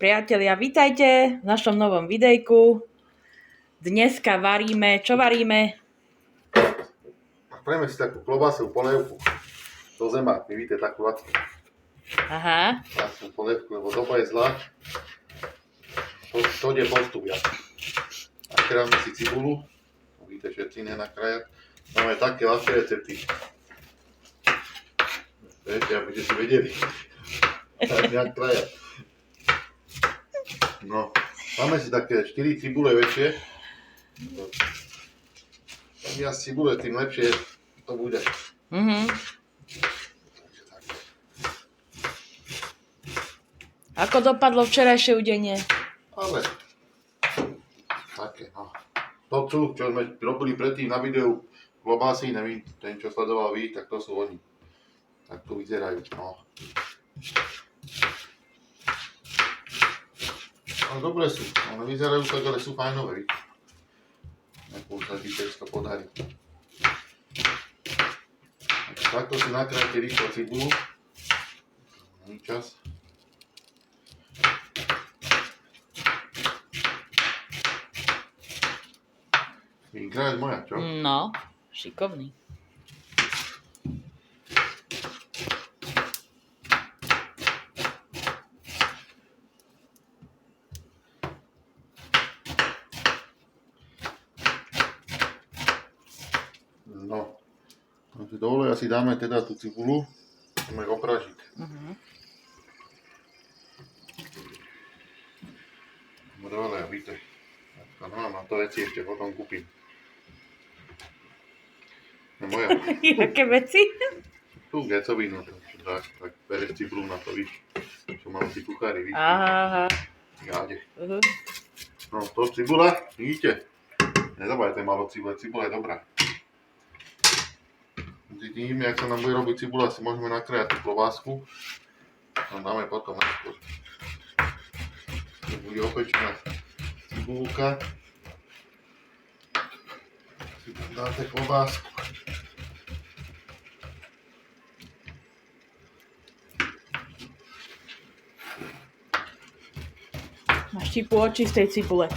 Priatelia, vítajte v našom novom videjku. Dneska varíme, čo varíme? Spravíme si takú klobásovú polievku do zemáky, vidíte, takú lacnú. Aha. Lacnú polievku, lebo doba je zlá. To ide postup, ja. A kráme si cibulu, vidíte, všetci nenakrájať. Máme také ľahké recepty. Viete, aby ste si vedeli. Tak nejak krajať. No, máme si také 4 cibule väčšie. Čím viac cibule, tým lepšie to bude. Ako dopadlo včerajšie udenie? Ale také, no. To sú, čo sme robili predtým na videu klobásy, nevím, ten, čo sledoval vy, tak to sú oni. Tak to vyzerajú, no. Ale dobré sú, ale vyzerajú tak, ale sú fajnové, vidíte. Nekú sa dítečko podarí. Takto si nakrájte rýchlo cibulu. Není čas. Vykrát moja, čo? No, šikovný. No, takže do oleja si dáme teda tú cibulu, ideme opražiť. Do oleja, víte. No, mám to veci ešte potom kúpim. No moja. Jaké veci? Tu gecovinu, tak bereš cibulu na to, víš. Čo mám si kuchári, víš. Aha. Gáde. No, to cibula, vidíte. Nezabajte malo cibule, cibula je dobrá. Vidíme, jak sa nám bude robiť cibula, si môžeme nakrájať tú klobásku. No dáme potom neskôr. To bude opečená cibulka. Si tam dáte klobásku. Máš štipu očí z tej cibule.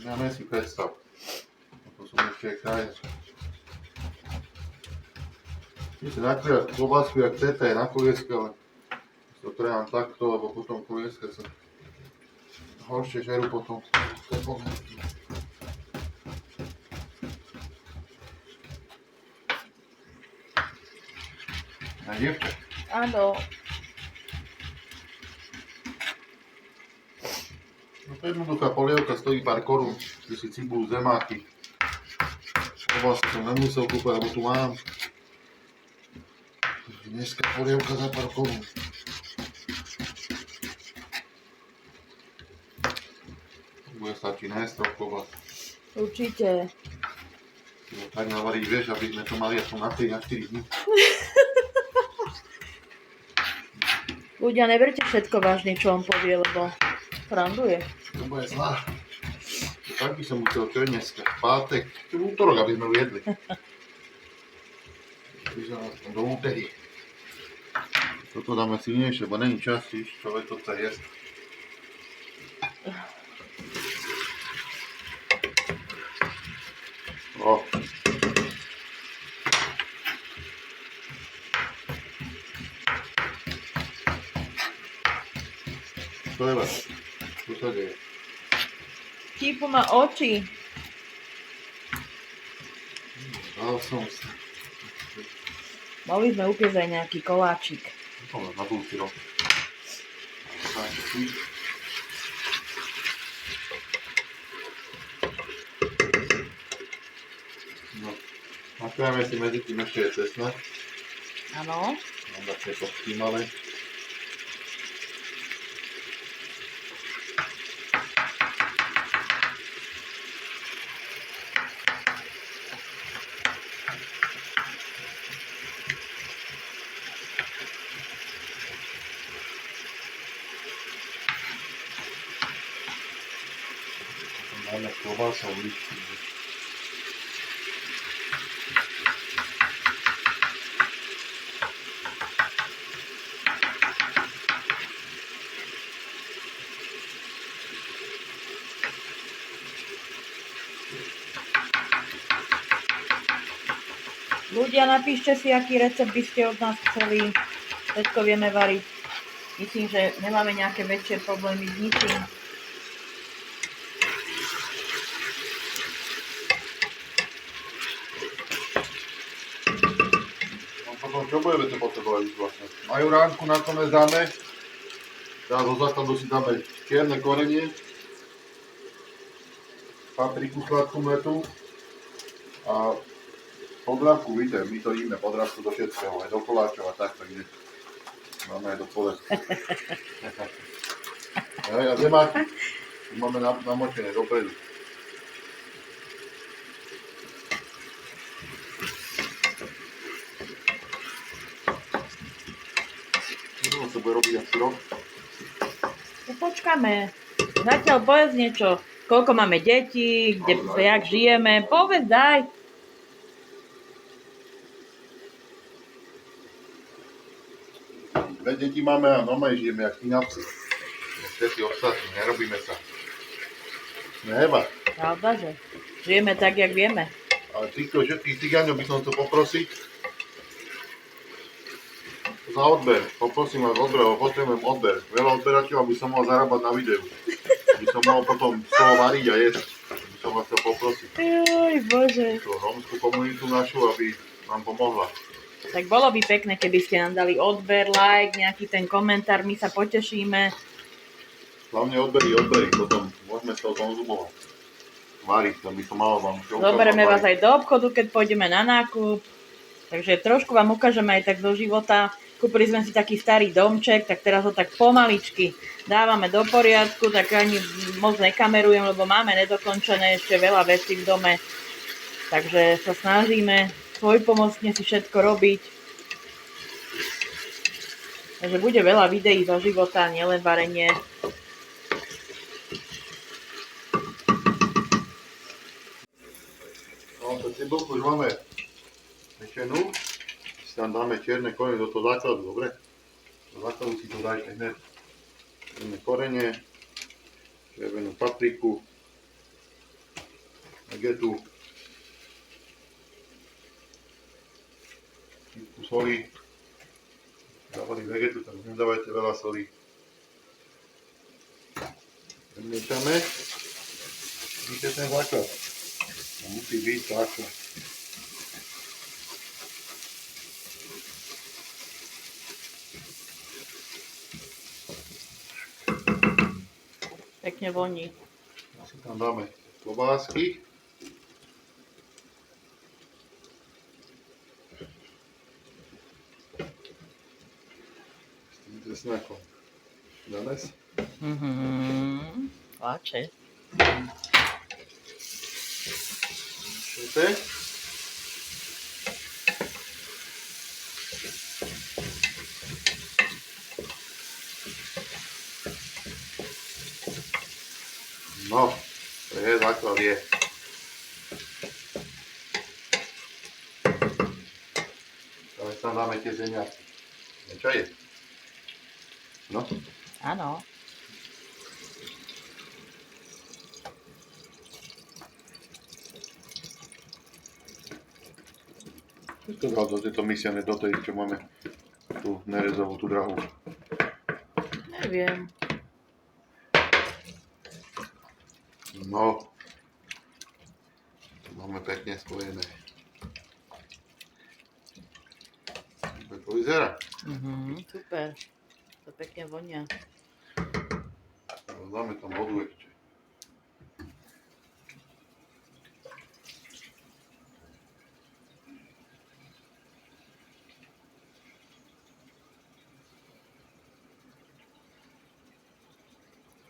Dáme si predstav. To som ešte krájať. Chcete nakrájať klobásku, jak chcete, aj na kolieske, ale to trejám takto, lebo potom kolieske sa horšie žerú potom. Nájdete? Áno. No to jednoduchá polievka stojí pár korún, že si cibulu, zemáky. Klobásku som nemusel kúpať, lebo tu mám. Dneska polievka za pár korún. Bude stačiť nájsť troch klobás. Určite. Tak navariť, vieš, aby sme to mali aspoň na 3 na 4 dní. Ľudia, neberte všetko vážne, čo on povie, lebo franduje. To bude zlá. Tak by som musel, čo je dneska? Pátek, čo v útorok, aby sme ujedli. Vyžal aspoň do útery. Toto dáme silnejšie, bo není čas, človek to chce jesť. O. Čo je vás? Čo sa deje? Štipu má oči. Dal som sa. Mohli sme upiecť aj nejaký koláčik. To na budúci rok. No, nakrájame si medzi tým ešte je cesnak. Áno. Mám také pochýmale. Máme klobásou líšky. Ľudia, napíšte si, aký recept by ste od nás chceli. Všetko vieme variť. Myslím, že nemáme nejaké väčšie problémy s ničím. No potom čo budeme potrebovať vlastne? Majoránku nakoniec dáme. Teraz do základu si dáme čierne korenie, papriku sladkú metu a podrávku, víte, my to jíme podrávku do všetkého, aj do koláčov a tak, takže máme aj do pole. A zemáky, tu máme namočené dopredu. Čo sa bude robiť asi rok? No počkáme. Zatiaľ povedz niečo. Koľko máme detí, jak žijeme. Povedz, daj. Dve deti máme a normálne žijeme jak chinavci. Všetci ostatní, nerobíme sa. Neba. Pravda, že žijeme tak, jak vieme. Ale týchto všetkých cigáňov by som chcel poprosiť za odber. Poprosím vás odber, lebo potrebujem odber. Veľa odberateľov, aby som mohol zarábať na videu. Aby som mohol potom z toho variť a jesť. By som vás chcel poprosiť. Joj, bože. Tú rómskú komunitu našu, aby nám pomohla. Tak bolo by pekné, keby ste nám dali odber, like, nejaký ten komentár, my sa potešíme. Hlavne odbery, potom môžeme z toho konzumovať. Variť, to by som mal vám čo Zoberieme vás aj do obchodu, keď pôjdeme na nákup. Takže trošku vám ukážeme aj tak do života. Kúpili sme si taký starý domček, tak teraz ho tak pomaličky dávame do poriadku, tak ani moc nekamerujem, lebo máme nedokončené ešte veľa vecí v dome. Takže sa snažíme svojpomocne si všetko robiť. Takže bude veľa videí zo života, nielen varenie. No, to cibulku už máme pečenú. Si tam dáme čierne korene do toho základu, dobre? Do základu si to dajte hneď. Čierne korene, červenú papriku, vegetu, chvíľku soli. Dávali vegetu, tak nedávajte veľa soli. Premiešame. Vidíte ten základ? To musí byť základ. Pekne voní. Asi tam dáme klobásky. S tým cesnakom. Danes. Páče. Čujete? No, to je základ je. Teraz tam dáme tie zemiaky. Čo je? No. Áno. Čo to dal do tejto misiane, do tej, čo máme tú nerezovú, tú drahú? Neviem. No. Máme pekne spojené. Tak to vyzerá. Super. To pekne vonia. Dáme tam vodu ešte.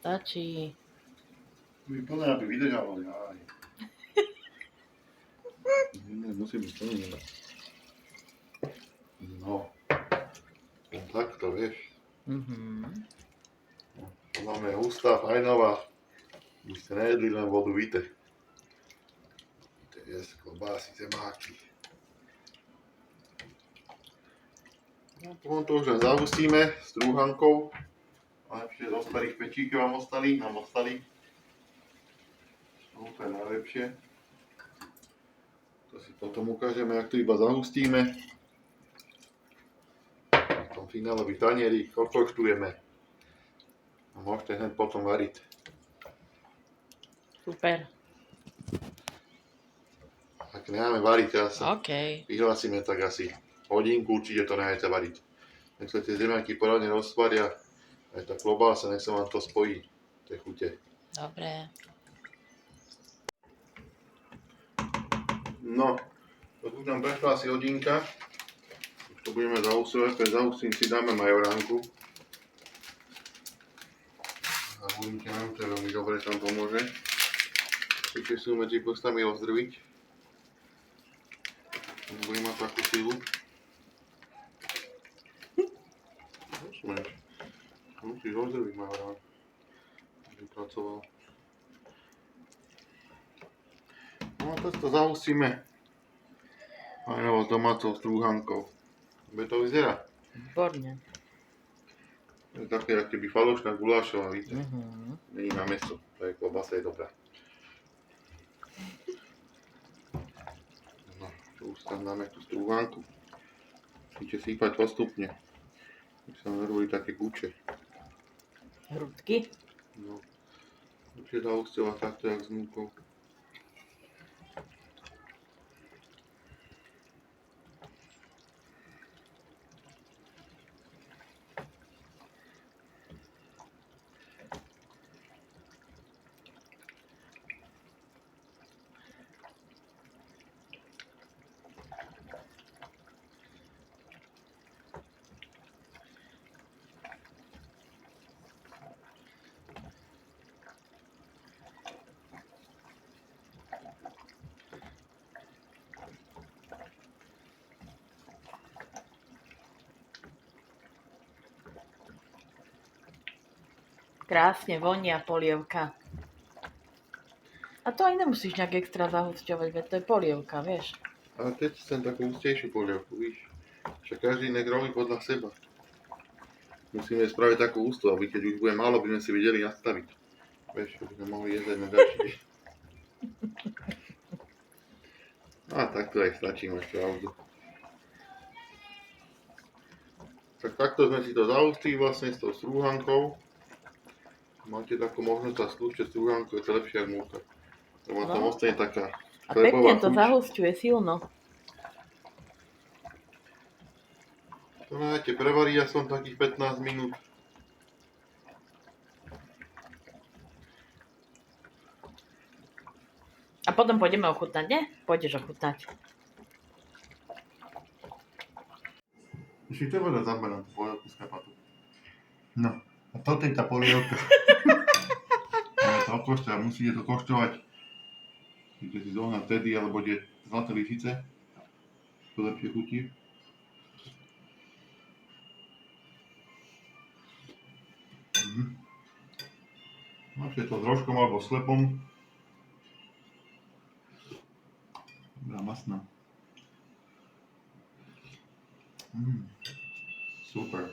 Stačí. Plné, aby vydržalo, jaj. Musí byť plné. No. Takto, vieš. Máme hustá, fajnová. By ste nejedli len vodu, víte. Víte, jesť klobásy, zemáky. No, potom to už len zahustíme s trúhankou. A ešte zo starých pečíky nám ostali. To je najlepšie. To si potom ukážeme, jak to iba zahustíme. V tom finálový tanieri okoštujeme. A môžete hneď potom variť. Super. Ak necháme variť, teraz sa OK. vyhlasíme tak asi hodinku, určite to necháte variť. Nech sa tie zemiaky poradne rozvaria, aj tá klobása, nech sa vám to spojí, tie chute. Dobre. No, už nám prešla asi hodinka. Už to budeme zahustovať, keď zahustím si dáme majoránku. A budete nám to veľmi dobre tam pomôže. Ešte sú medzi prstami rozdrviť. Budem mať takú silu. Musíš rozdrviť majorán. Vypracoval. No a teraz to zahustíme fajnovo s domácou strúhankou. Bude to vyzerá. Výborne. Je také, ako keby falošná gulášová, víte. Není na mäso, to je klobasa, je dobrá. No, tu už tam dáme tú strúhanku. Musíte sípať postupne. Aby sa nerobili také guče. Hrudky. No, určite zahustovať takto, jak s múkou. Krásne vonia polievka. A to aj nemusíš nejak extra zahusťovať, veď to je polievka, vieš. Ale teď chcem takú hustejšiu polievku, víš. Však každý nech robí podľa seba. Musíme spraviť takú ústu, aby keď už bude málo, by sme si vedeli nastaviť. Vieš, aby sme mohli jesť na ďalší. A tak to aj stačí, máš pravdu. Tak takto sme si to zahustili vlastne s tou strúhankou. Máte takú možnosť a skúšte strúhanku, je to lepšie ako múka. To má tam ostane taká A pekne chlebová to chuť. zahusťuje silno. To nájete prevariť aspoň takých 15 minút. A potom pôjdeme ochutnať, nie? Pôjdeš ochutnať. Ešte treba dať zaberať tú polievku z kapatu. No, a toto je tá polievka. To košťa, musíte to košťovať. Musíte si zohnať tedy, alebo kde zlaté lyžice. To lepšie chutí. Máte to s rožkom alebo slepom. Dobrá, masná. Super.